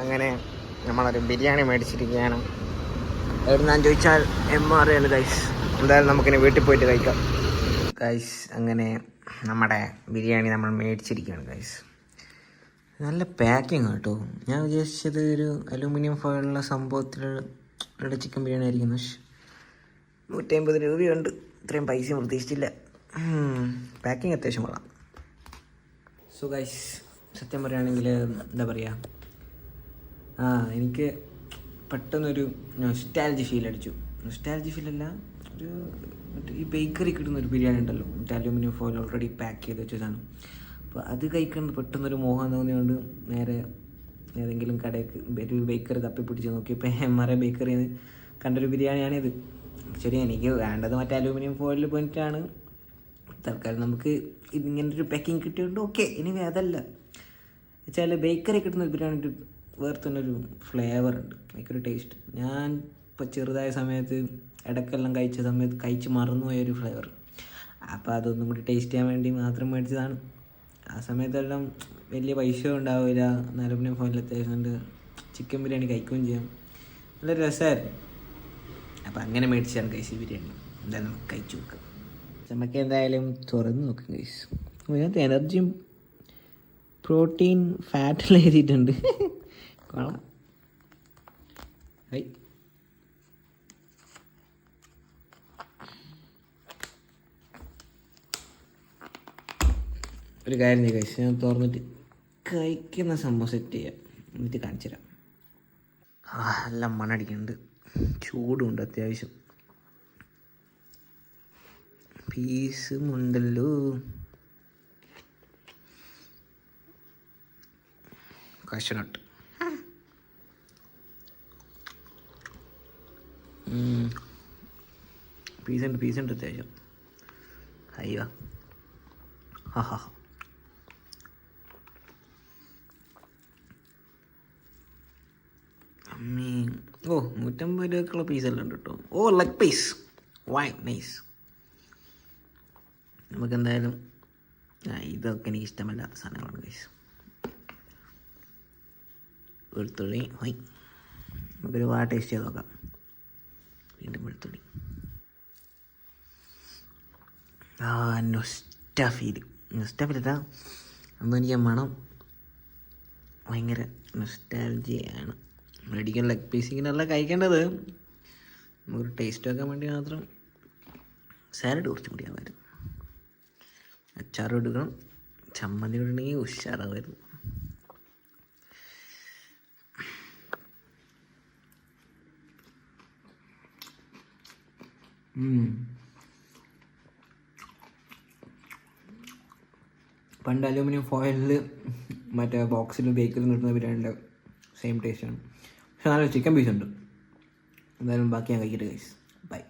അങ്ങനെ നമ്മളൊരു ബിരിയാണി മേടിച്ചിരിക്കുകയാണ്. എവിടുന്നാന്ന് ചോദിച്ചാൽ MR ആണ് ഗൈസ്. എന്തായാലും നമുക്കിനി വീട്ടിൽ പോയിട്ട് കഴിക്കാം ഗൈസ്. അങ്ങനെ നമ്മുടെ ബിരിയാണി നമ്മൾ മേടിച്ചിരിക്കുകയാണ് ഗൈസ്. നല്ല പാക്കിങ് കേട്ടോ. ഞാൻ ഉദ്ദേശിച്ചത് ഒരു അലൂമിനിയം ഫോയിലുള്ള സംഭവത്തിലുള്ള ചിക്കൻ ബിരിയാണി ആയിരിക്കുന്നു. 150 രൂപയുണ്ട്. ഇത്രയും പൈസ പ്രതീക്ഷിച്ചില്ല. പാക്കിങ് അത്യാവശ്യം കൊള്ളാം. സോ ഗൈസ്, സത്യം പറയുകയാണെങ്കിൽ എന്താ പറയുക, എനിക്ക് പെട്ടെന്നൊരു നൊസ്റ്റാൾജി ഫീൽ അടിച്ചു. നൊസ്റ്റാൾജി ഫീലല്ല, ഒരു ഈ ബേക്കറി കിട്ടുന്നൊരു ബിരിയാണി ഉണ്ടല്ലോ, അലൂമിനിയം ഫോയിൽ ഓൾറെഡി പാക്ക് ചെയ്ത് വെച്ചതാണ്. അപ്പോൾ അത് കഴിക്കുന്നത് പെട്ടെന്നൊരു മോഹം തോന്നിയുകൊണ്ട് നേരെ ഏതെങ്കിലും കടയ്ക്ക് ഒരു ബേക്കറി തപ്പിപ്പിടിച്ച് നോക്കിയപ്പോൾ MR ബേക്കറിയിൽ നിന്ന് കണ്ടൊരു ബിരിയാണിയാണിത്. ശരി, എനിക്ക് വേണ്ടത് മറ്റേ അലൂമിനിയം ഫോയിലിൽ പോയിട്ടാണ്. തൽക്കാലം നമുക്ക് ഇതിങ്ങനെ ഒരു പാക്കിങ് കിട്ടിയതുകൊണ്ട് ഓക്കെ. ഇനി അതല്ല വെച്ചാൽ ബേക്കറി കിട്ടുന്ന ബിരിയാണി വേറെ തന്നെ ഒരു ഫ്ലേവർ ഉണ്ട്, ഭയങ്കര ടേസ്റ്റ്. ഞാൻ ഇപ്പോൾ ചെറുതായ സമയത്ത് ഇടയ്ക്കെല്ലാം കഴിച്ച് മറന്നുപോയൊരു ഫ്ലേവർ. അപ്പോൾ അതൊന്നും കൂടി ടേസ്റ്റ് ചെയ്യാൻ വേണ്ടി മാത്രം മേടിച്ചതാണ്. ആ സമയത്തെല്ലാം വലിയ പൈസ ഉണ്ടാവില്ല, അലൂമിനിയം ഫോയിൽ അത്യാവശ്യം കൊണ്ട് ചിക്കൻ ബിരിയാണി കഴിക്കുകയും ചെയ്യാം. നല്ല രസമായിരുന്നു. അപ്പോൾ അങ്ങനെ മേടിച്ചാണ് കഴിച്ച ബിരിയാണി. എന്തായാലും നമുക്ക് കഴിച്ചു നോക്കാം. നമുക്ക് എന്തായാലും തുറന്ന് നോക്കാം ഗൈസ്. ഇതിനകത്ത് എനർജിയും പ്രോട്ടീൻ ഫാറ്റെല്ലാം എഴുതിയിട്ടുണ്ട്. കൊള്ളാം. ഒരു കാര്യം ചെയ്യാം ഗൈസ്, ഞാൻ തുറന്നിട്ട് കഴിക്കുന്ന സംഭവം സെറ്റ് ചെയ്യാം, എന്നിട്ട് കാണിച്ചു തരാം. എല്ലാം മണടിക്കുന്നുണ്ട്, ചൂടുണ്ട് അത്യാവശ്യം. പീസും ഉണ്ടല്ലോ. കശനട്ട് പീസുണ്ട് അത്യാവശ്യം. അയ്യോ, ഹാ. ഓ, 150 രൂപക്കുള്ള പീസെല്ലാം ഉണ്ട് കേട്ടോ. ഓ, ലെഗ് പീസ്. Why nice. നമുക്കെന്തായാലും ഇതൊക്കെ എനിക്ക് ഇഷ്ടമല്ലാത്ത സാധനങ്ങളാണ് ഗൈസ്. വെളുത്തുള്ളി ഹോയ്, നമുക്കൊരു ടേസ്റ്റ് ചെയ്ത് നോക്കാം. വീണ്ടും വെളുത്തുള്ളി. നൊസ്റ്റാഫീലല്ല, അന്ന് എനിക്ക് മണം ഭയങ്കര നൊസ്റ്റാൾജിയാണ്. മെഡിക്കൽ ലെഗ് പീസിങ്ങിനല്ല കഴിക്കേണ്ടത്, നമുക്കൊരു ടേസ്റ്റ് വെക്കാൻ വേണ്ടി മാത്രം. സാലഡ് കുറച്ചും കൂടി ആവായിരുന്നു. അച്ചാറും എടുക്കണം, ചമ്മന്തി ഇടണമെങ്കിൽ ഉഷാറാവായിരുന്നു. പണ്ട് അലൂമിനിയം ഫോയിലിൽ മറ്റേ ബോക്സിൽ ബേക്കറിൽ നിൽക്കുന്ന ബിരിയാണിയുടെ സെയിം ടേസ്റ്റാണ്. പക്ഷെ നല്ല ചിക്കൻ പീസ് ഉണ്ട്. എന്തായാലും ബാക്കി ഞാൻ കഴിക്കട്ടെ ഗൈസ്. ബൈ.